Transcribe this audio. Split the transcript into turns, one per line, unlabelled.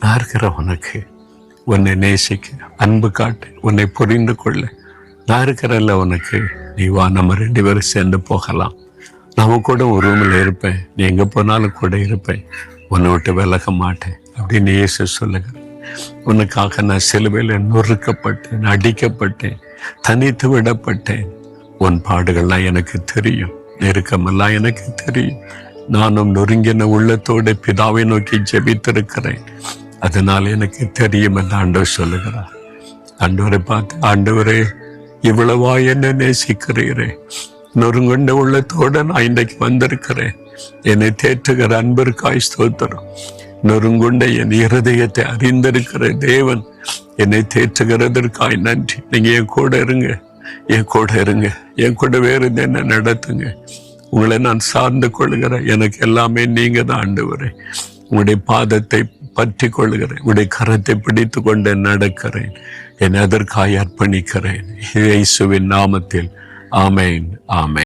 நான் இருக்கிற உனக்கு, உன்னை நேசிக்க, அன்பு காட்டு, உன்னை புரிந்து கொள்ள நான் இருக்கிறல்ல உனக்கு. நீ வா, நம்ம 2 பேரும் சேர்ந்து போகலாம். நான் கூட ஒரு ரூமில் இருப்பேன், நீ எங்கே போனாலும் கூட இருப்பேன், உன்னை விட்டு விலக மாட்டேன் அப்படின்னு இயேசு சொல்லுங்க. உனக்காக நான் சிலுவையில் நொறுக்கப்பட்டேன், அடிக்கப்பட்டேன், தனித்து விடப்பட்டேன். உன் பாடுகள்லாம் எனக்கு தெரியும், நெருக்கமெல்லாம் எனக்கு தெரியும். நானும் நொறுங்கின உள்ளத்தோடு பிதாவை நோக்கி ஜெபித்திருக்கிறேன், அதனால எனக்கு தெரியும் என்று ஆண்டவர் சொல்லுகிறார். ஆண்டவரை பார்த்து, ஆண்டவரே இவ்வளவா என்ன நேசிக்கிறீரே, நொறுங்கொண்ட உள்ளத்தோடு நான் இன்றைக்கு வந்திருக்கிறேன், என்னை தேற்றுகிற அன்பிற்காய் ஸ்தோத்திரம். நொறுங்குண்ட என் இருதயத்தை அறிந்திருக்கிற தேவன் என்னை தேற்றுகிறதற்காய் நன்றி. நீங்க என் கூட இருங்க, என் கூட இருங்க, என் கூட வேறு என்ன நடத்துங்க. உங்களை நான் சார்ந்து கொள்கிறேன், எனக்கு எல்லாமே நீங்க தான் ஆண்டவரே. உங்களுடைய பாதத்தை பற்றி கொள்கிறேன், உங்களுடைய கரத்தை பிடித்து கொண்டு நடக்கிறேன், என்னை அதற்காய் அர்ப்பணிக்கிறேன். இயேசுவின் நாமத்தில் ஆமென், ஆமென்.